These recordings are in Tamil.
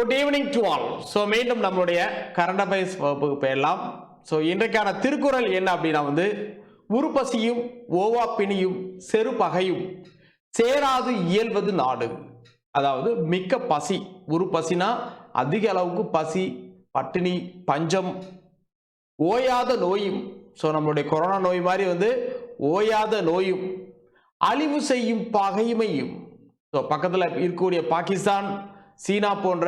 Good evening to all. So மீண்டும் நம்மளுடைய கரண்ட் அஃபேர்ஸ் வகுப்புக்கு போயிடலாம். ஸோ இன்றைக்கான திருக்குறள் என்ன அப்படின்னா உருப்பசியும் ஓவா பிணியும் செரு பகையும் சேராது இயல்வது நாடு. அதாவது மிக்க பசி, உருப்பசினா அதிக அளவுக்கு பசி, பட்டினி, பஞ்சம், ஓயாத நோயும். ஸோ நம்மளுடைய கொரோனா நோய் மாதிரி ஓயாத நோயும், அழிவு செய்யும் பகைமையும். ஸோ பக்கத்தில் இருக்கக்கூடிய பாகிஸ்தான், சீனா போன்ற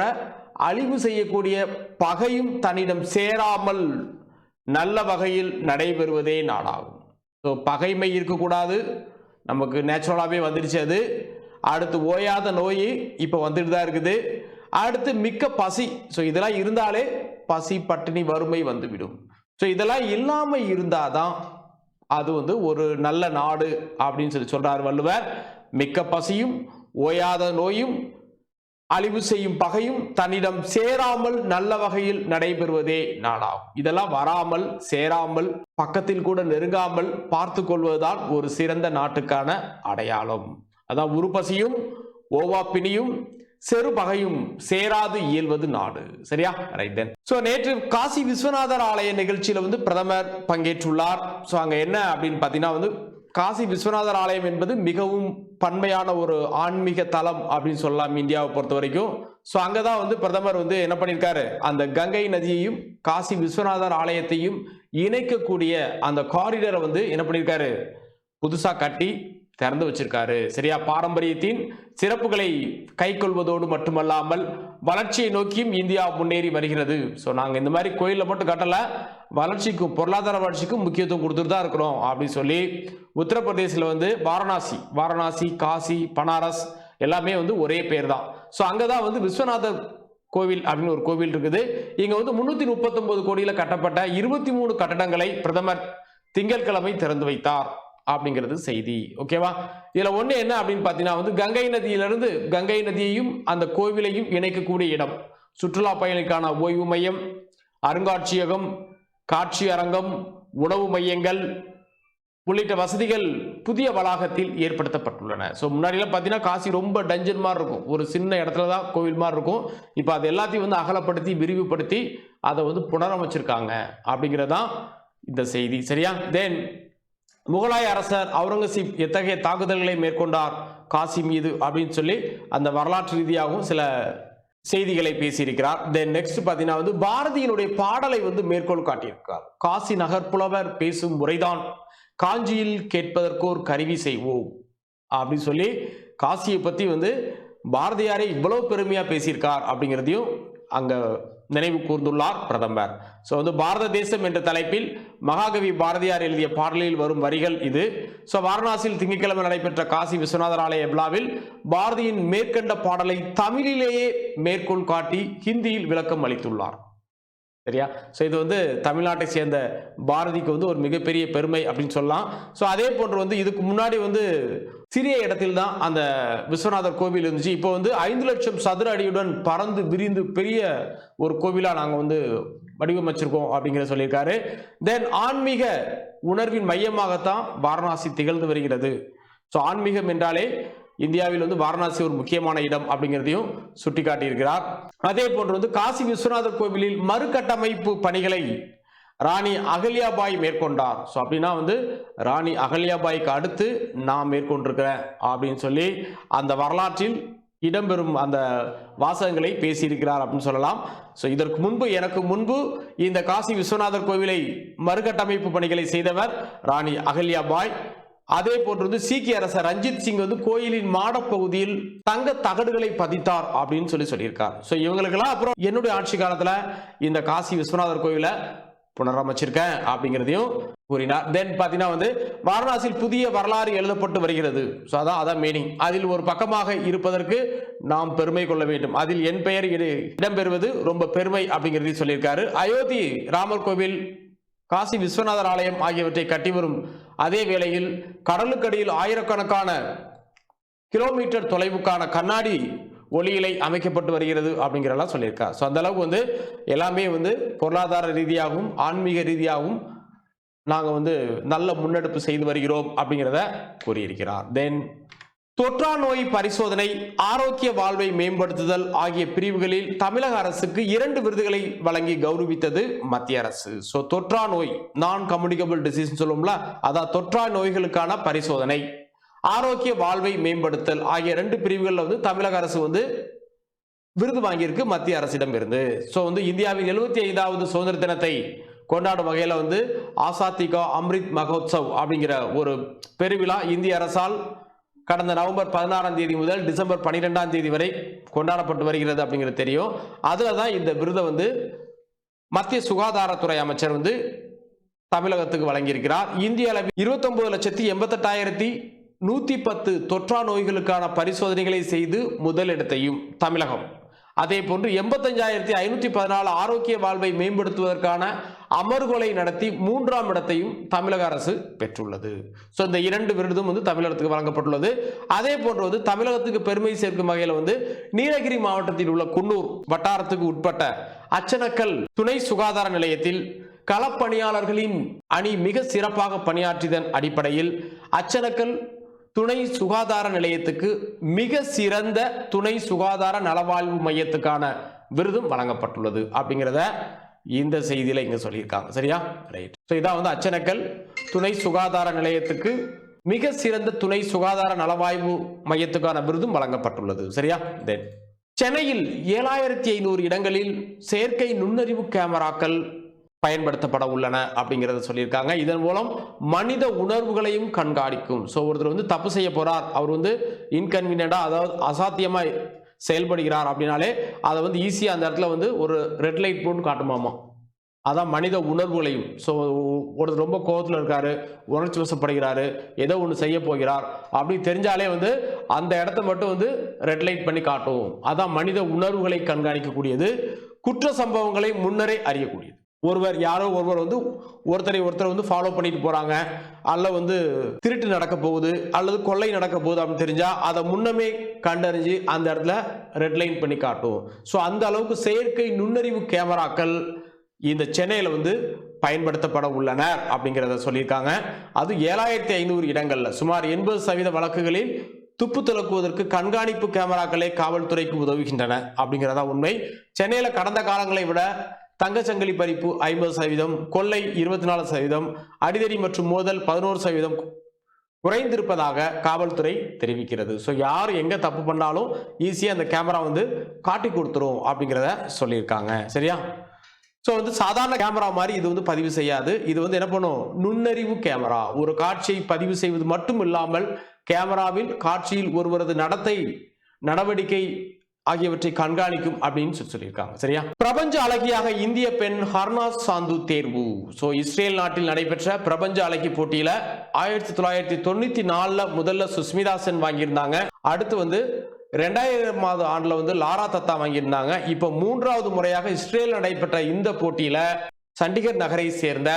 அழிவு செய்யக்கூடிய பகையும் தன்னிடம் சேராமல் நல்ல வகையில் நடைபெறுவதே நாடாகும். ஸோ பகைமை இருக்கக்கூடாது, நமக்கு நேச்சுரலாகவே வந்துடுச்சு. அது அடுத்து ஓயாத நோய் இப்போ வந்துட்டு தான் இருக்குது. அடுத்து மிக்க பசி. ஸோ இதெல்லாம் இருந்தாலே பசி, பட்டினி, வறுமை வந்துவிடும். ஸோ இதெல்லாம் இல்லாமல் இருந்தாதான் அது ஒரு நல்ல நாடு அப்படின்னு சொல்றார் வள்ளுவர். மிக்க பசியும் ஓயாத நோயும் அழிவு செய்யும் பகையும் தன்னிடம் சேராமல் நல்ல வகையில் நடைபெறுவதே நாடாகும். இதெல்லாம் வராமல், சேராமல், பக்கத்தில் கூட நெருங்காமல் பார்த்து கொள்வதுதான் ஒரு சிறந்த நாட்டுக்கான அடையாளம். அதான் உருப்பசியும் ஓவா பிணியும் செரு பகையும் சேராது இயல்வது நாடு. சரியா? Right then. சோ நேற்று காசி விஸ்வநாதர் ஆலய நிகழ்ச்சியில பிரதமர் பங்கேற்றுள்ளார். சோ அங்க என்ன அப்படின்னு பாத்தீங்கன்னா காசி விஸ்வநாதர் ஆலயம் என்பது மிகவும் பன்மையான ஒரு ஆன்மீக தலம் அப்படின்னு சொல்லலாம் இந்தியாவை பொறுத்த வரைக்கும். ஸோ அங்கதான் பிரதமர் என்ன பண்ணியிருக்காரு, அந்த கங்கை நதியையும் காசி விஸ்வநாதர் ஆலயத்தையும் இணைக்கக்கூடிய அந்த காரிடரை என்ன பண்ணியிருக்காரு, புதுசா கட்டி திறந்து வச்சிருக்காரு. சரியா? பாரம்பரியத்தின் சிறப்புகளை கை கொள்வதோடு மட்டுமல்லாமல் வளர்ச்சியை நோக்கியும் இந்தியா முன்னேறி வருகிறது. ஸோ நாங்கள் இந்த மாதிரி கோயிலில் மட்டும் கட்டல, வளர்ச்சிக்கும் பொருளாதார வளர்ச்சிக்கும் முக்கியத்துவம் கொடுத்துட்டு தான் இருக்கிறோம் அப்படின்னு சொல்லி உத்தரப்பிரதேசில் வாரணாசி, காசி, பனாரஸ் எல்லாமே ஒரே பேர் தான். ஸோ அங்கதான் விஸ்வநாதர் கோவில் அப்படின்னு ஒரு கோவில் இருக்குது. இங்க 339 கோடியில கட்டப்பட்ட 23 கட்டடங்களை பிரதமர் திங்கட்கிழமை திறந்து வைத்தார் அப்படிங்கிறது செய்தி. ஓகேவா? இதுல ஒண்ணு என்ன அப்படின்னு பாத்தீங்கன்னா கங்கை நதியிலிருந்து கங்கை நதியையும் அந்த கோவிலையும் இணைக்கக்கூடிய இடம், சுற்றுலா பயணிக்கான ஓய்வு மையம், அருங்காட்சியகம், காட்சி அரங்கம், உணவு மையங்கள் உள்ளிட்ட வசதிகள் புதிய வளாகத்தில் ஏற்படுத்தப்பட்டுள்ளன. ஸோ முன்னாடிலாம் பார்த்தீங்கன்னா காசி ரொம்ப டஞ்சன் மாதிரி இருக்கும், ஒரு சின்ன இடத்துல தான் கோவில் மாதிரி இருக்கும். இப்போ அது எல்லாத்தையும் அகலப்படுத்தி விரிவுபடுத்தி அதை புனரமைச்சிருக்காங்க அப்படிங்கிறதான் இந்த செய்தி. சரியா? தென் முகலாய அரசர் அவுரங்கசீப் எத்தகைய தாக்குதல்களை மேற்கொண்டார் காசி மீது அப்படின்னு சொல்லி அந்த வரலாற்று ரீதியாகவும் சில செய்திகளை பேசியிருக்கிறார். தென் நெக்ஸ்ட் பார்த்தீங்கன்னா பாரதியினுடைய பாடலை மேற்கோள் காட்டியிருக்கிறார். காசி நகர் புலவர் பேசும் முறைதான் காஞ்சியில் கேட்பதற்கோர் கருவி செய்வோம் அப்படின்னு சொல்லி காசியை பத்தி பாரதியாரை இவ்வளவு பெருமையா பேசியிருக்கார் அப்படிங்கிறதையும் அங்க நினைவு கூர்ந்துள்ளார் பிரதமர். ஸோ பாரத தேசம் என்ற தலைப்பில் மகாகவி பாரதியார் எழுதிய பாடலில் வரும் வரிகள் இது. ஸோ வாரணாசியில் திங்கட்கிழமை நடைபெற்ற காசி விஸ்வநாதர் ஆலய விழாவில் பாரதியின் மேற்கண்ட பாடலை தமிழிலேயே மேற்கோள் காட்டி ஹிந்தியில் விளக்கம் அளித்துள்ளார். சரியா? ஸோ இது தமிழ்நாட்டை சேர்ந்த பாரதிக்கு ஒரு மிகப்பெரிய பெருமை அப்படின்னு சொல்லலாம். ஸோ அதே போன்று இதுக்கு முன்னாடி சிறிய இடத்தில் தான் அந்த விஸ்வநாதர் கோவில் இருந்துச்சு. இப்போ 5 லட்சம் சதுர அடியுடன் பறந்து விரிந்து பெரிய ஒரு கோவிலா நாங்கள் வடிவமைச்சிருக்கோம் அப்படிங்கிற சொல்லியிருக்காரு. தென் ஆன்மீக உணர்வின் மையமாகத்தான் வாரணாசி திகழ்ந்து வருகிறது. ஸோ ஆன்மீகம் என்றாலே இந்தியாவில் வாரணாசி ஒரு முக்கியமான இடம் அப்படிங்கிறதையும் சுட்டிக்காட்டியிருக்கிறார். அதே போன்று காசி விஸ்வநாதர் கோவிலில் மறுகட்டமைப்பு பணிகளை ராணி அகல்யாபாய் மேற்கொண்டார். ஸோ அப்படின்னா ராணி அகல்யாபாய்க்கு அடுத்து நான் மேற்கொண்டிருக்கிறேன் அப்படின்னு சொல்லி அந்த வரலாற்றில் இடம்பெறும் அந்த வாசகங்களை பேசியிருக்கிறார் அப்படின்னு சொல்லலாம். ஸோ எனக்கு முன்பு இந்த காசி விஸ்வநாதர் கோவிலை மறுகட்டமைப்பு பணிகளை செய்தவர் ராணி அகல்யாபாய். அதே போன்று சீக்கிய அரசர் ரஞ்சித் சிங் கோயிலின் மாடப்பகுதியில் தங்க தகடுகளை பதித்தார் அப்படின்னு சொல்லியிருக்கார். ஸோ இவங்களுக்கெல்லாம் அப்புறம் என்னுடைய ஆட்சி காலத்துல இந்த காசி விஸ்வநாதர் கோயிலை புனரமைச்சிருக்கேன் அப்படிங்கிறதையும் கூறினார். தென் பார்த்தீங்கன்னா வாரணாசியில் புதிய வரலாறு எழுதப்பட்டு வருகிறது. ஸோ அதான் மீனிங். அதில் ஒரு பக்கமாக இருப்பதற்கு நாம் பெருமை கொள்ள வேண்டும். அதில் என் பெயர் இடம்பெறுவது ரொம்ப பெருமை அப்படிங்கிறதையும் சொல்லியிருக்காரு. அயோத்தி ராமர் கோவில், காசி விஸ்வநாதர் ஆலயம் ஆகியவற்றை கட்டி வரும் அதே வேளையில் கடலுக்கடியில் ஆயிரக்கணக்கான கிலோமீட்டர் தொலைவுக்கான கண்ணாடி ஒளியிலை அமைக்கப்பட்டு வருகிறது அப்படிங்கிறதெல்லாம் சொல்லியிருக்கார். ஸோ அந்த அளவுக்கு எல்லாமே பொருளாதார ரீதியாகவும் ஆன்மீக ரீதியாகவும் நாங்கள் நல்ல முன்னெடுப்பு செய்து வருகிறோம் அப்படிங்கிறத கூறியிருக்கிறார். தென் தொற்றா நோய் பரிசோதனை, ஆரோக்கிய வாழ்வை மேம்படுத்துதல் ஆகிய பிரிவுகளில் தமிழக அரசுக்கு 2 விருதுகளை வழங்கி கௌரவித்தது மத்திய அரசு. சோ தொற்றா நோய், நான் கம்யூனிகபிள் டிசீஸ் சொல்லுவோம்ல, அதான் தொற்றா நோய்களுக்கான பரிசோதனை, ஆரோக்கிய வாழ்வை மேம்படுத்தல் ஆகிய 2 பிரிவுகளில் வந்து தமிழக அரசு வந்து விருது வாங்கியிருக்கு மத்திய அரசிடம் இருந்து. சோ வந்து இந்தியாவின் 75வது சுதந்திர தினத்தை கொண்டாடும் வகையில் வந்து ஆசாதி கா அம்ரித் மகோத்சவ் அப்படிங்கிற ஒரு பெருவிழா இந்திய அரசால் கடந்த நவம்பர் 16ஆம் தேதி முதல் டிசம்பர் 12ஆம் தேதி வரை கொண்டாடப்பட்டு வருகிறது அப்படிங்கிறது தெரியும். அதுல தான் இந்த விருதை வந்து மத்திய சுகாதாரத்துறை அமைச்சர் வந்து தமிழகத்துக்கு வழங்கியிருக்கிறார். இந்திய அளவில் 29,88,110 தொற்றா நோய்களுக்கான பரிசோதனைகளை செய்து முதலிடத்தையும் தமிழகம், அதே போன்று 85,514 ஆரோக்கிய வாழ்வை மேம்படுத்துவதற்கான அமர்வுகளை நடத்தி 3ஆம் இடத்தையும் தமிழக அரசு பெற்றுள்ளது. ஸோ இந்த 2 விருதும் வந்து தமிழகத்துக்கு வழங்கப்பட்டுள்ளது. அதே போன்று வந்து தமிழகத்துக்கு பெருமை சேர்க்கும் வகையில் வந்து நீலகிரி மாவட்டத்தில் உள்ள குன்னூர் வட்டாரத்துக்கு உட்பட்ட அச்சனக்கல் துணை சுகாதார நிலையத்தில் களப்பணியாளர்களின் அணி மிக சிறப்பாக பணியாற்றியதன் அடிப்படையில் அச்சனக்கல் துணை சுகாதார நிலையத்துக்கு மிக சிறந்த துணை சுகாதார நலவாழ்வு மையத்துக்கான விருதும் வழங்கப்பட்டுள்ளது அப்படிங்கிறத இந்த செய்தியில இங்க சொல்லியிருக்காங்க. சரியா? ரைட். ஸோ இதான் வந்து அச்சனக்கல் துணை சுகாதார நிலையத்துக்கு மிக சிறந்த துணை சுகாதார நலவாழ்வு மையத்துக்கான விருதும் வழங்கப்பட்டுள்ளது. சரியா? தென் சென்னையில் 7,500 இடங்களில் செயற்கை நுண்ணறிவு கேமராக்கள் பயன்படுத்தப்பட உள்ளன அப்படிங்கிறத சொல்லியிருக்காங்க. இதன் மூலம் மனித உணர்வுகளையும் கண்காணிக்கும். ஸோ ஒருத்தர் வந்து தப்பு செய்ய போறார், அவர் வந்து இன்கன்வீனியண்டா, அதாவது அசாத்தியமா செயல்படுகிறார் அப்படின்னாலே அதை வந்து ஈஸியாக அந்த இடத்துல வந்து ஒரு ரெட் லைட் போட்டு காட்டுமாமா. அதான் மனித உணர்வுகளையும். ஸோ ஒருத்தர் ரொம்ப கோபத்தில் இருக்காரு, உணர்ச்சி வசப்படுகிறாரு, ஏதோ ஒன்று செய்ய போகிறார் அப்படி தெரிஞ்சாலே வந்து அந்த இடத்த மட்டும் வந்து ரெட் லைட் பண்ணி காட்டும். அதான் மனித உணர்வுகளை கண்காணிக்கக்கூடியது, குற்ற சம்பவங்களை முன்னரே அறியக்கூடியது. யாரோ ஒருவர் வந்து ஒருத்தர் வந்து ஃபாலோ பண்ணிட்டு போறாங்க, அல்ல வந்து திருட்டு நடக்க போகுது அல்லது கொள்ளை நடக்க போகுது அப்படின்னு தெரிஞ்சா அதை முன்னமே கண்டறிஞ்சு அந்த இடத்துல ரெட் லைன் பண்ணி காட்டும். ஸோ அந்த அளவுக்கு செயற்கை நுண்ணறிவு கேமராக்கள் இந்த சென்னையில் வந்து பயன்படுத்தப்பட உள்ளனர் அப்படிங்கிறத சொல்லியிருக்காங்க. அது 7,500 இடங்கள்ல சுமார் 80% வழக்குகளில் துப்பு துலக்குவதற்கு கண்காணிப்பு கேமராக்களே காவல்துறைக்கு உதவுகின்றன அப்படிங்கிறதா உண்மை. சென்னையில் கடந்த காலங்களை விட தங்கச்சங்கிலி பறிப்பு 50%, கொள்ளை 24%, அடிதடி மற்றும் மோதல் 11% குறைந்திருப்பதாக காவல்துறை தெரிவிக்கிறது. ஸோ யார் எங்க தப்பு பண்ணாலும் ஈஸியாக அந்த கேமரா வந்து காட்டி கொடுத்துரும் அப்படிங்கிறத சொல்லியிருக்காங்க. சரியா? ஸோ வந்து சாதாரண கேமரா மாதிரி இது வந்து பதிவு செய்யாது. இது வந்து என்ன பண்ணும், நுண்ணறிவு கேமரா. ஒரு காட்சியை பதிவு செய்வது மட்டும் இல்லாமல் கேமராவில் காட்சியில் ஒருவரது நடவடிக்கை ஆகியவற்றை கண்காணிக்கும் அப்படின்னு சொல்லியிருக்காங்க. சரியா? பிரபஞ்ச அழகியாக இந்திய பெண் ஹர்னாஸ் சாந்து தேர்வு. ஸோ இஸ்ரேல் நாட்டில் நடைபெற்ற பிரபஞ்ச அழகி போட்டியில 1994 முதல்ல சுஸ்மிதா சென் வாங்கியிருந்தாங்க. அடுத்து வந்து 2000ஆவது ஆண்டுல வந்து லாரா தத்தா வாங்கியிருந்தாங்க. இப்போ 3வது முறையாக இஸ்ரேல் நடைபெற்ற இந்த போட்டியில சண்டிகர் நகரை சேர்ந்த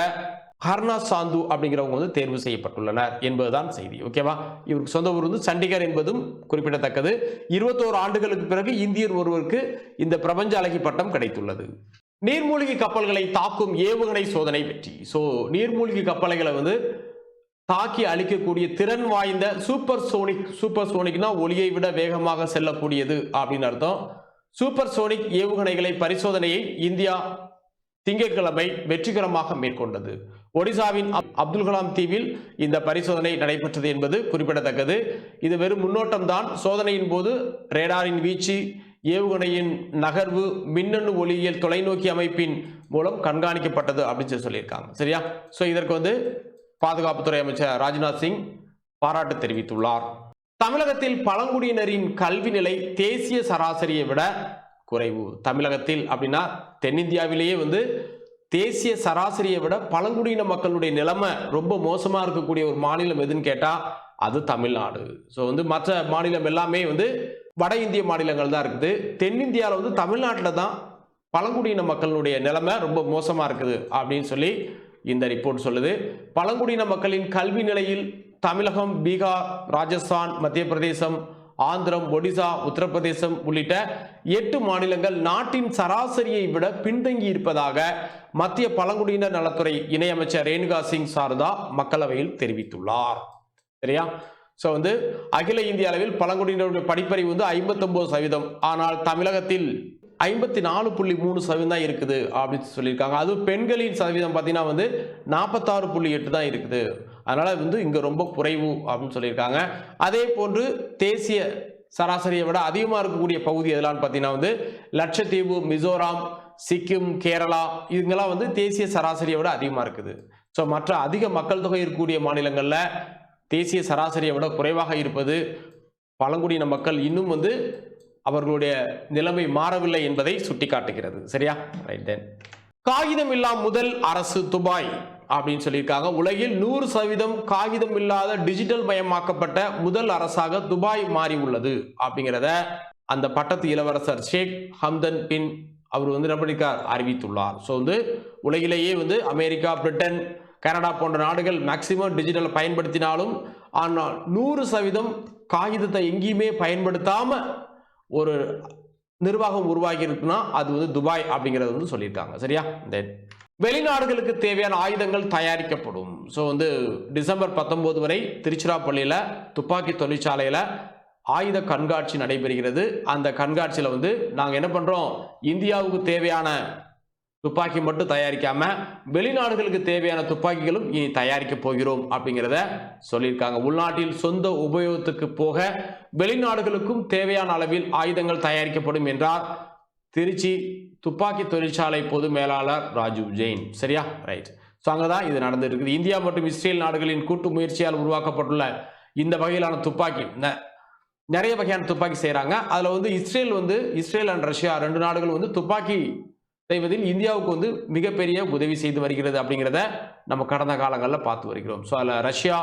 ஹர்னாஸ் சாந்து அப்படிங்கிறவங்க வந்து தேர்வு செய்யப்பட்டுள்ளனர் என்பதுதான் செய்தி. ஓகேவா? இவருக்கு சொந்த ஊர் வந்து சண்டிகர் என்பதும் குறிப்பிடத்தக்கது. 21 ஆண்டுகளுக்கு பிறகு இந்தியர் ஒருவருக்கு இந்த பிரபஞ்ச அழகி பட்டம் கிடைத்துள்ளது. நீர்மூழ்கி கப்பல்களை தாக்கும் ஏவுகணை சோதனை வெற்றி. ஸோ நீர்மூழ்கி கப்பல்களை வந்து தாக்கி அழிக்கக்கூடிய திறன் வாய்ந்த சூப்பர் சோனிக்னா ஒளியை விட வேகமாக செல்லக்கூடியது அப்படின்னு அர்த்தம். சூப்பர் சோனிக் ஏவுகணைகளை பரிசோதனையை இந்தியா திங்கட்கிழமை வெற்றிகரமாக மேற்கொண்டது. ஒடிசாவின் அப்துல் கலாம் தீவில் இந்த பரிசோதனை நடைபெற்றது என்பது குறிப்பிடத்தக்கது. இது வெறும் முன்னோட்டம் தான். சோதனையின் போது ரேடாரின் வீச்சு, ஏவுகணையின் நகர்வு மின்னணு ஒளியியல் தொலைநோக்கி அமைப்பின் மூலம் கண்காணிக்கப்பட்டது அப்படின்னு சொல்லியிருக்காங்க. சரியா? ஸோ இதற்கு வந்து பாதுகாப்புத்துறை அமைச்சர் ராஜ்நாத் சிங் பாராட்டு தெரிவித்துள்ளார். தமிழகத்தில் பழங்குடியினரின் கல்வி நிலை தேசிய சராசரியை விட குறைவு. தமிழகத்தில் அப்படின்னா தென்னிந்தியாவிலேயே வந்து தேசிய சராசரியை விட பழங்குடியின மக்களுடைய நிலைமை ரொம்ப மோசமா இருக்கக்கூடிய ஒரு மாநிலம் எதுன்னு கேட்டா அது தமிழ்நாடு. ஸோ வந்து மற்ற மாநிலம் எல்லாமே வந்து வட இந்திய மாநிலங்கள் தான் இருக்குது. தென்னிந்தியாவில் வந்து தமிழ்நாட்டில் தான் பழங்குடியின மக்களுடைய நிலைமை ரொம்ப மோசமா இருக்குது அப்படின்னு சொல்லி இந்த ரிப்போர்ட் சொல்லுது. பழங்குடியின மக்களின் கல்வி நிலையில் தமிழகம், பீகார், ராஜஸ்தான், மத்திய பிரதேசம், ஆந்திரம், ஒடிசா, உத்தரப்பிரதேசம் உள்ளிட்ட 8 மாநிலங்கள் நாட்டின் சராசரியை விட பின்தங்கி இருப்பதாக மத்திய பழங்குடியினர் நலத்துறை இணையமைச்சர் ரேணுகா சிங் சாரதா மக்களவையில் தெரிவித்துள்ளார். சரியா? ஸோ வந்து அகில இந்திய அளவில் பழங்குடியினருடைய படிப்பறிவு வந்து 59%. ஆனால் தமிழகத்தில் 54.3% தான் இருக்குது அப்படின்னு சொல்லியிருக்காங்க. அதுவும் பெண்களின் சதவீதம் பார்த்தீங்கன்னா வந்து 46.8 தான் இருக்குது. அதனால வந்து இங்க ரொம்ப குறைவு அப்படின்னு சொல்லியிருக்காங்க. அதே போன்று தேசிய சராசரியை விட அதிகமாக இருக்கக்கூடிய பகுதி எதெல்லாம் பார்த்தீங்கன்னா வந்து லட்சத்தீவு, மிசோராம், சிக்கிம், கேரளா இதுங்கெல்லாம் வந்து தேசிய சராசரியை விட அதிகமாக இருக்குது. ஸோ மற்ற அதிக மக்கள் தொகை இருக்கக்கூடிய மாநிலங்களில் தேசிய சராசரியை விட குறைவாக இருப்பது பழங்குடியின மக்கள் இன்னும் வந்து அவர்களுடைய நிலைமை மாறவில்லை என்பதை சுட்டிக்காட்டுகிறது. சரியா? ரைட். தென் காகிதம் இல்லா முதல் அரசு துபாய் அப்படின்னு சொல்லியிருக்காங்க. உலகில் 100% காகிதம் இல்லாத டிஜிட்டல் மயமாக்கப்பட்ட முதல் அரசாக துபாய் மாறி உள்ளது அப்படிங்கிறத அந்த பட்டத்து இளவரசர் ஷேக் ஹம்தன் பின் அவர் வந்து அறிவித்துள்ளார். ஸோ வந்து உலகிலேயே வந்து அமெரிக்கா, பிரிட்டன், கனடா போன்ற நாடுகள் மேக்சிமம் டிஜிட்டல் பயன்படுத்தினாலும் ஆனால் 100% காகிதத்தை எங்கேயுமே பயன்படுத்தாம ஒரு நிர்வாகம் உருவாகி இருக்குன்னா அது வந்து துபாய் அப்படிங்கிறது வந்து சொல்லியிருக்காங்க. சரியா? வெளிநாடுகளுக்கு தேவையான ஆயுதங்கள் தயாரிக்கப்படும். ஸோ வந்து டிசம்பர் 19 வரை திருச்சிராப்பள்ளியில் துப்பாக்கி தொழிற்சாலையில் ஆயுத கண்காட்சி நடைபெறுகிறது. அந்த கண்காட்சியில் வந்து நாங்கள் என்ன பண்ணுறோம், இந்தியாவுக்கு தேவையான துப்பாக்கி மட்டும் தயாரிக்காம வெளிநாடுகளுக்கு தேவையான துப்பாக்கிகளும் இனி தயாரிக்க போகிறோம் அப்படிங்கிறத சொல்லியிருக்காங்க. உள்நாட்டில் சொந்த உபயோகத்துக்கு போக வெளிநாடுகளுக்கும் தேவையான அளவில் ஆயுதங்கள் தயாரிக்கப்படும் என்றார் திருச்சி துப்பாக்கி தொழிற்சாலை பொது மேலாளர் ராஜீவ் ஜெயின். சரியா? ரைட். ஸோ அங்கதான் இது நடந்திருக்குது. இந்தியா மற்றும் இஸ்ரேல் நாடுகளின் கூட்டு முயற்சியால் உருவாக்கப்பட்டுள்ள இந்த வகையிலான துப்பாக்கி நிறைய வகையான துப்பாக்கி செய்யறாங்க. அதுல வந்து இஸ்ரேல் அண்ட் ரஷ்யா 2 நாடுகள் வந்து துப்பாக்கி செய்வதில் இந்தியாவுக்கு வந்து மிகப்பெரிய உதவி செய்து வருகிறது அப்படிங்கிறத நம்ம கடந்த காலங்களில் பார்த்து வருகிறோம். ஸோ அதில் ரஷ்யா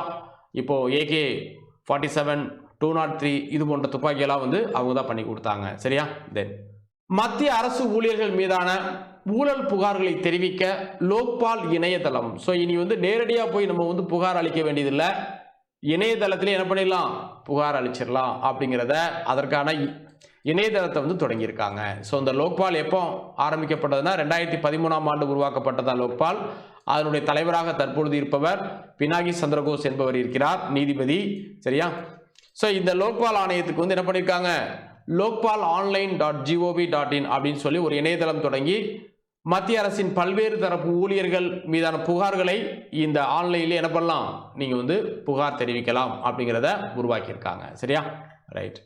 இப்போ AK-47, 203 இது போன்ற துப்பாக்கியெல்லாம் வந்து அவங்க தான் பண்ணி கொடுத்தாங்க. சரியா? தென் மத்திய அரசு ஊழியர்கள் மீதான ஊழல் புகார்களை தெரிவிக்க லோக்பால் இணையதளம். ஸோ இனி வந்து நேரடியாக போய் நம்ம வந்து புகார் அளிக்க வேண்டியதில்லை, இணையதளத்திலே என்ன பண்ணிடலாம், புகார் அளிச்சிடலாம் அப்படிங்கிறத அதற்கான இணையதளத்தை வந்து தொடங்கியிருக்காங்க. ஸோ இந்த லோக்பால் எப்போ ஆரம்பிக்கப்பட்டதுன்னா 2013ஆம் ஆண்டு உருவாக்கப்பட்டதான் லோக்பால். அதனுடைய தலைவராக தற்பொழுது இருப்பவர் பினாகி சந்திரகோஸ் என்பவர் இருக்கிறார், நீதிபதி. சரியா? ஸோ இந்த லோக்பால் ஆணையத்துக்கு வந்து என்ன பண்ணியிருக்காங்க, லோக்பால் online.gov.in அப்படின்னு சொல்லி ஒரு இணையதளம் தொடங்கி மத்திய அரசின் பல்வேறு தரப்பு ஊழியர்கள் மீதான புகார்களை இந்த ஆன்லைன்ல என்ன பண்ணலாம், நீங்க வந்து புகார் தெரிவிக்கலாம் அப்படிங்கிறத உருவாக்கியிருக்காங்க. சரியா? ரைட்.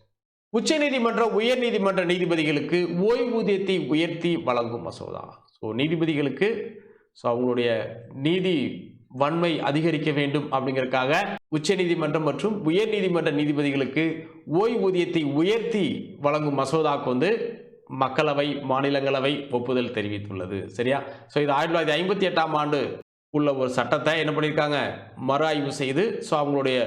உச்ச நீதிமன்ற உயர் நீதிமன்ற நீதிபதிகளுக்கு ஓய்வூதியத்தை உயர்த்தி வழங்கும் மசோதா. ஸோ நீதிபதிகளுக்கு அவங்களுடைய நீதி வன்மை அதிகரிக்க வேண்டும் அப்படிங்கிறதுக்காக உச்ச நீதிமன்றம் மற்றும் உயர் நீதிமன்ற நீதிபதிகளுக்கு ஓய்வூதியத்தை உயர்த்தி வழங்கும் மசோதாவுக்கு வந்து மக்களவை, மாநிலங்களவை ஒப்புதல் தெரிவித்துள்ளது. சரியா? ஸோ இது 1958ஆம் ஆண்டு உள்ள ஒரு சட்டத்தை என்ன பண்ணியிருக்காங்க, மறு ஆய்வு செய்து ஸோ அவங்களுடைய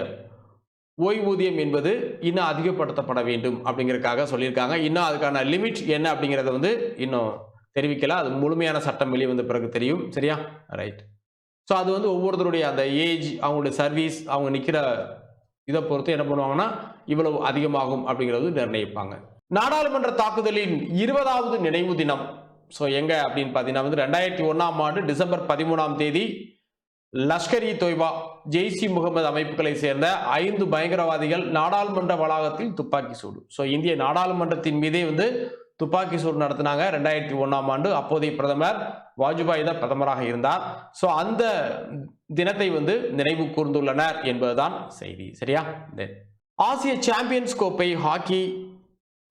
ஓய்வூதியம் என்பது இன்னும் அதிகப்படுத்தப்பட வேண்டும் அப்படிங்கிறதுக்காக சொல்லியிருக்காங்க. இன்னும் அதுக்கான லிமிட் என்ன அப்படிங்கிறத வந்து இன்னும் தெரிவிக்கல. அது முழுமையான சட்டம் வெளியே வந்த பிறகு தெரியும். சரியா? ரைட். ஸோ அது வந்து ஒவ்வொருத்தருடைய அந்த ஏஜ், அவங்களுடைய சர்வீஸ், அவங்க நிற்கிற இதை பொறுத்து என்ன பண்ணுவாங்கன்னா இவ்வளவு அதிகமாகும் அப்படிங்கிறது நிர்ணயிப்பாங்க. நாடாளுமன்ற தாக்குதலின் 20வது நினைவு தினம். ஸோ எங்க அப்படின்னு பார்த்தீங்கன்னா வந்து 2001ஆம் ஆண்டு டிசம்பர் 13ஆம் தேதி லஷ்கர் இ தொய்பா, ஜெய்ஷ்-இ முகமது அமைப்புகளை சேர்ந்த 5 பயங்கரவாதிகள் நாடாளுமன்ற வளாகத்தில் துப்பாக்கி சூடு. ஸோ இந்திய நாடாளுமன்றத்தின் மீதே வந்து துப்பாக்கி சூடு நடத்தினாங்க 2001ஆம் ஆண்டு. அப்போதைய பிரதமர் வாஜ்பாய் தான் பிரதமராக இருந்தார். ஸோ அந்த தினத்தை வந்து நினைவு கூர்ந்துள்ளனர் என்பதுதான் செய்தி. சரியா? ஆசிய சாம்பியன்ஸ் கோப்பை ஹாக்கி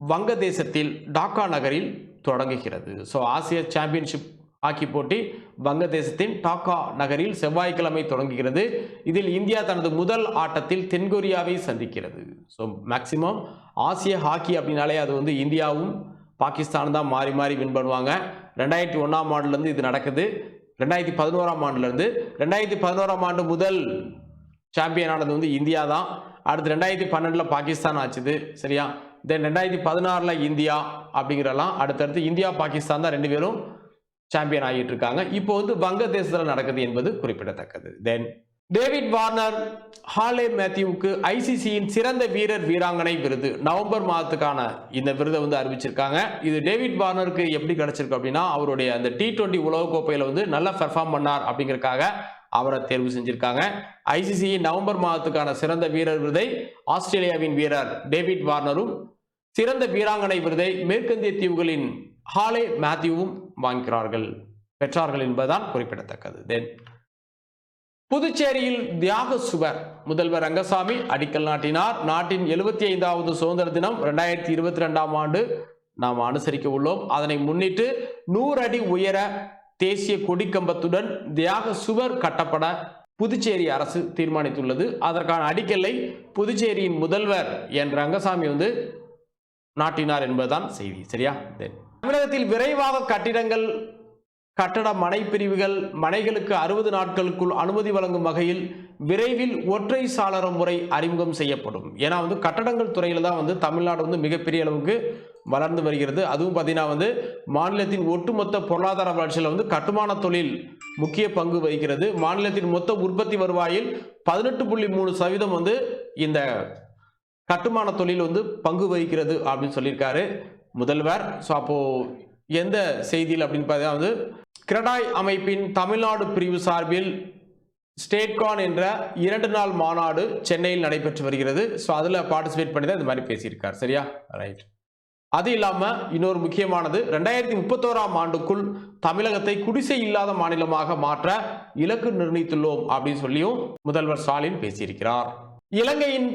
வங்கதேசத்தில் டாக்கா நகரில் தொடங்குகிறது. ஸோ ஆசிய சாம்பியன்ஷிப் ஹாக்கி போட்டி வங்கதேசத்தின் டாக்கா நகரில் செவ்வாய்க்கிழமை தொடங்குகிறது. இதில் இந்தியா தனது முதல் ஆட்டத்தில் தென்கொரியாவை சந்திக்கிறது. ஸோ மேக்சிமம் ஆசிய ஹாக்கி அப்படின்னாலே அது வந்து இந்தியாவும் பாகிஸ்தான் தான் மாறி மாறி வின் பண்ணுவாங்க. 2001ஆம் ஆண்டுலேருந்து இது நடக்குது. 2011ஆம் ஆண்டுலேருந்து 2011ஆம் ஆண்டு முதல் சாம்பியன் ஆனது வந்து இந்தியா தான். அடுத்து 2012 பாகிஸ்தான் ஆச்சுது. சரியா? தென் 2016 இந்தியா அப்படிங்கிறலாம். அடுத்தடுத்து இந்தியா பாகிஸ்தான் தான் 2 பேரும் சாம்பியன் ஆகிட்டு இருக்காங்க. இப்போ வந்து வங்கதேசத்தில் நடக்குது என்பது குறிப்பிடத்தக்கது. தென் டேவிட் வார்னர், ஹாலே மேத்யூவுக்கு ஐசிசியின் சிறந்த வீரர் வீராங்கனை விருது நவம்பர் மாதத்துக்கான இந்த விருதை வந்து அறிவிச்சிருக்காங்க. இது டேவிட் வார்னருக்கு எப்படி கிடைச்சிருக்கு அப்படின்னா அவருடைய அந்த T20 உலகக்கோப்பையில் வந்து நல்லா பெர்ஃபார்ம் பண்ணார் அப்படிங்கிறதுக்காக அவரை தேர்வு செஞ்சிருக்காங்க. ஐசிசியின் நவம்பர் மாதத்துக்கான சிறந்த வீரர் விருதை ஆஸ்திரேலியாவின் வீரர் டேவிட் வார்னரும், சிறந்த வீராங்கனை விருதை மேற்கிந்திய தீவுகளின் ஹாலே மேத்யூவும் பெற்றார்கள் என்பதுதான் குறிப்பிடத்தக்கது. தென் புதுச்சேரியில் தியாக சுவர் முதல்வர் ரங்கசாமி அடிக்கல் நாட்டினார். நாட்டின் 75வது சுதந்திர தினம் 2022ஆம் ஆண்டு நாம் அனுசரிக்க உள்ளோம். அதனை முன்னிட்டு 100 அடி உயர தேசிய கொடிக்கம்பத்துடன் தியாக சுவர் கட்டப்பட புதுச்சேரி அரசு தீர்மானித்துள்ளது. அதற்கான அடிக்கல்லை புதுச்சேரியின் முதல்வர் என் ரங்கசாமி நாட்டினார் என்பதுதான் செய்தி. சரியா? தமிழகத்தில் விரைவாக கட்டட மனை பிரிவுகள் மனைகளுக்கு 60 நாட்களுக்குள் அனுமதி வழங்கும் வகையில் விரைவில் ஒற்றை சாளர முறை அறிமுகம் செய்யப்படும். ஏன்னா கட்டடங்கள் துறையில தான் தமிழ்நாடு மிகப்பெரிய அளவுக்கு வளர்ந்து வருகிறது. அதுவும் பார்த்தீங்கன்னா மாநிலத்தின் ஒட்டுமொத்த பொருளாதார வளர்ச்சியில் கட்டுமான தொழில் முக்கிய பங்கு வகிக்கிறது. மாநிலத்தின் மொத்த உற்பத்தி வருவாயில் 18.3% இந்த கட்டுமான தொழில் பங்கு வகிக்கிறது அப்படின்னு சொல்லியிருக்காரு முதல்வர். ஸோ அப்போ எந்த செய்தியில் அப்படின்னு பார்த்தீங்கன்னா கிரடாய் அமைப்பின் தமிழ்நாடு பிரிவு சார்பில் ஸ்டேட்கான் என்ற 2 நாள் மாநாடு சென்னையில் நடைபெற்று வருகிறது. ஸோ அதில் பார்ட்டிசிபேட் பண்ணி தான் இந்த மாதிரி பேசியிருக்கார். சரியா? ரைட். அது இல்லாமல் இன்னொரு முக்கியமானது 2031ஆம் ஆண்டுக்குள் தமிழகத்தை குடிசை இல்லாத மாநிலமாக மாற்ற இலக்கு நிர்ணயித்துள்ளோம் அப்படின்னு சொல்லியும் முதல்வர் ஸ்டாலின் பேசியிருக்கிறார். இலங்கையின்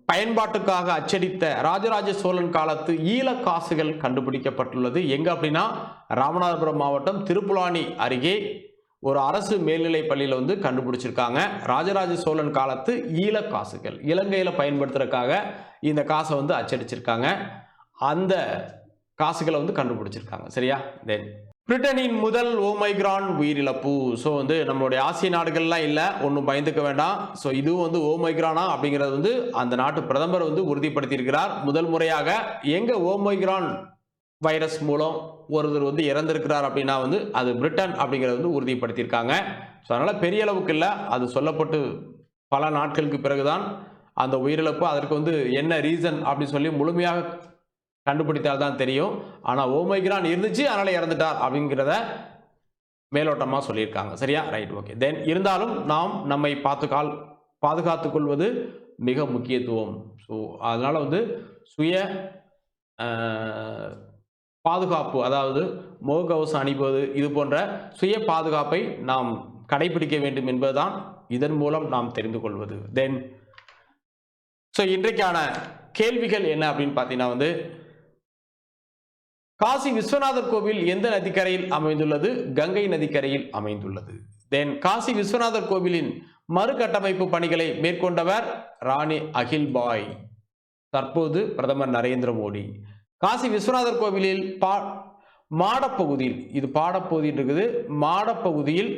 பயன்பாட்டுக்காக அச்சடித்த ராஜராஜ சோழன் காலத்து ஈழ காசுகள் கண்டுபிடிக்கப்பட்டுள்ளது. எங்க அப்படின்னா ராமநாதபுரம் மாவட்டம் திருப்புலானி அருகே ஒரு அரசு மேல்நிலை பள்ளியில கண்டுபிடிச்சிருக்காங்க. ராஜராஜ சோழன் காலத்து ஈழ காசுகள் இலங்கையில பயன்படுத்துறதுக்காக இந்த காசை அச்சடிச்சிருக்காங்க. அந்த காசுகளை கண்டுபிடிச்சிருக்காங்க. சரியா? தென் பிரிட்டனின் முதல் ஓமைக்ரான் உயிரிழப்பு. ஸோ நம்மளுடைய ஆசிய நாடுகள்லாம் இல்லை, ஒன்றும் பயந்துக்க வேண்டாம். ஸோ இதுவும் ஓமைக்ரானா அப்படிங்கிறது அந்த நாட்டு பிரதமர் உறுதிப்படுத்தியிருக்கிறார். முதல் முறையாக எங்க ஓமைக்ரான் வைரஸ் மூலம் ஒருத்தர் இறந்திருக்கிறார் அப்படின்னா அது பிரிட்டன் அப்படிங்கிறது உறுதிப்படுத்தியிருக்காங்க. ஸோ அதனால் பெரிய அளவுக்கு இல்லை, அது சொல்லப்பட்டு பல நாட்களுக்கு பிறகுதான் அந்த உயிரிழப்பு. அதற்கு என்ன ரீசன் அப்படின்னு சொல்லி முழுமையாக கண்டுபிடித்தால் தான் தெரியும். ஆனால் ஓமைக்ரான் இருந்துச்சு, அதனால் இறந்துட்டார் அப்படிங்கிறத மேலோட்டமாக சொல்லியிருக்காங்க. சரியா? ரைட். ஓகே. தென் இருந்தாலும் நாம் நம்மை பாதுகாத்துக் கொள்வது மிக முக்கியத்துவம். ஸோ அதனால் சுய பாதுகாப்பு, அதாவது முகக்கவசம் அணிவது, இது போன்ற சுய பாதுகாப்பை நாம் கடைபிடிக்க வேண்டும் என்பதுதான் இதன் மூலம் நாம் தெரிந்து கொள்வது. தென் ஸோ இன்றைக்கான கேள்விகள் என்ன அப்படின்னு பார்த்தீங்கன்னா காசி விஸ்வநாதர் கோவில் எந்த நதிக்கரையில் அமைந்துள்ளது? கங்கை நதிக்கரையில் அமைந்துள்ளது. தென் காசி விஸ்வநாதர் கோவிலின் மறுகட்டமைப்பு பணிகளை மேற்கொண்டவர் ராணி அகில்பாய், தற்போது பிரதமர் நரேந்திர மோடி. காசி விஸ்வநாதர் கோவிலில் மாடப்பகுதியில், இது பாடப்பகுதியில் இருக்குது, மாடப்பகுதியில்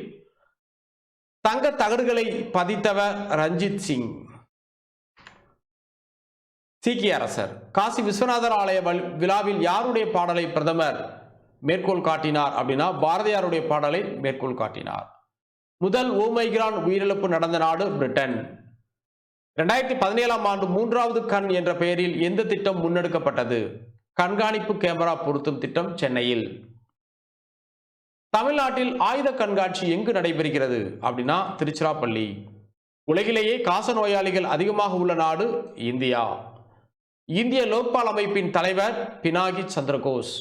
தங்க தகடுகளை பதித்தவர் ரஞ்சித் சிங், சீக்கிய அரசர். காசி விஸ்வநாதர் ஆலய விழாவில் யாருடைய பாடலை பிரதமர் மேற்கோள் காட்டினார் அப்படின்னா பாரதியாருடைய பாடலை மேற்கோள் காட்டினார். முதல் ஓமைக்ரான் உயிரிழப்பு நடந்த நாடு பிரிட்டன். 2017ஆம் ஆண்டு 3வது கண் என்ற பெயரில் எந்த திட்டம் முன்னெடுக்கப்பட்டது? கண்காணிப்பு கேமரா பொருத்தும் திட்டம் சென்னையில். தமிழ்நாட்டில் ஆயுத கண்காட்சி எங்கு நடைபெறுகிறது அப்படின்னா திருச்சிராப்பள்ளி. உலகிலேயே காச நோயாளிகள் அதிகமாக உள்ள நாடு இந்தியா. இந்திய லோக்பால் அமைப்பின் தலைவர் பினாகி சந்திரகோஸ்.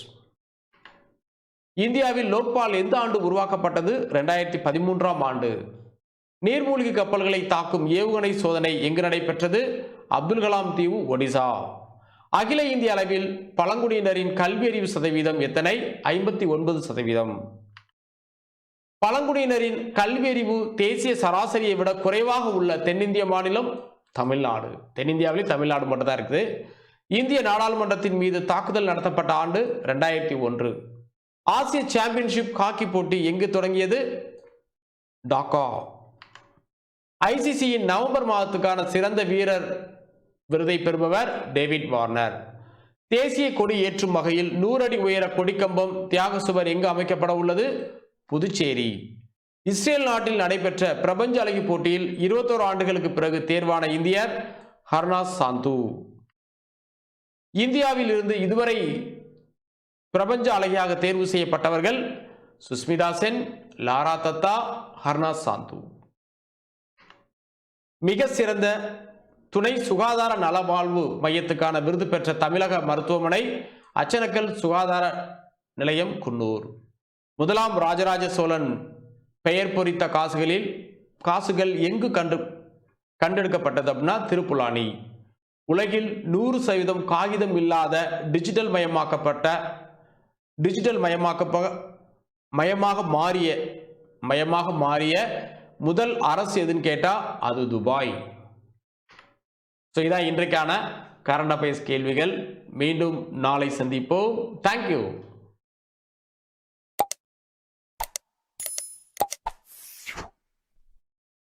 இந்தியாவில் லோக்பால் எந்த ஆண்டு உருவாக்கப்பட்டது? 2013ஆம் ஆண்டு. நீர்மூழ்கி கப்பல்களை தாக்கும் ஏவுகணை சோதனை எங்கு நடைபெற்றது? அப்துல் கலாம் தீவு, ஒடிசா. அகில இந்திய அளவில் பழங்குடியினரின் கல்வியறிவு சதவீதம் எத்தனை? 59%. பழங்குடியினரின் கல்வியறிவு தேசிய சராசரியை விட குறைவாக உள்ள தென்னிந்திய மாநிலம் தமிழ்நாடு. தென்னிந்தியாவிலே தமிழ்நாடு மட்டும் தான் இருக்குது. இந்திய நாடாளுமன்றத்தின் மீது தாக்குதல் நடத்தப்பட்ட ஆண்டு 2001. ஆசிய சாம்பியன்ஷிப் ஹாக்கி போட்டி எங்கு தொடங்கியது? டாக்கா. ஐசிசியின் நவம்பர் மாதத்துக்கான சிறந்த வீரர் விருதை பெறுபவர் டேவிட் வார்னர். தேசிய கொடி ஏற்றும் வகையில் 100 அடி உயர கொடிக்கம்பம் தியாக சுவர் எங்கு அமைக்கப்பட உள்ளது? புதுச்சேரி. இஸ்ரேல் நாட்டில் நடைபெற்ற பிரபஞ்ச அழகி போட்டியில் 21 ஆண்டுகளுக்கு பிறகு தேர்வான இந்தியர் ஹர்னாஸ் சாந்து. இந்தியாவில் இருந்து இதுவரை பிரபஞ்ச அழகியாக தேர்வு செய்யப்பட்டவர்கள் சுஸ்மிதா சென், லாரா தத்தா, ஹர்னாஸ் சாந்து. மிக சிறந்த துணை சுகாதார நலவாழ்வு மையத்துக்கான விருது பெற்ற தமிழக மருத்துவமனை அச்சனக்கல் சுகாதார நிலையம் குன்னூர். முதலாம் ராஜராஜ சோழன் பெயர் பொறித்த காசுகள் எங்கு கண்டெடுக்கப்பட்டது அப்படின்னா திருப்புலானி. உலகில் 100% காகிதம் இல்லாத மயமாக மாறிய முதல் அரசு எதுன்னு கேட்டா அது துபாய். இதான் இன்றைக்கான கரண்ட் அஃபேர்ஸ் கேள்விகள். மீண்டும் நாளை சந்திப்போம். தேங்க்யூ.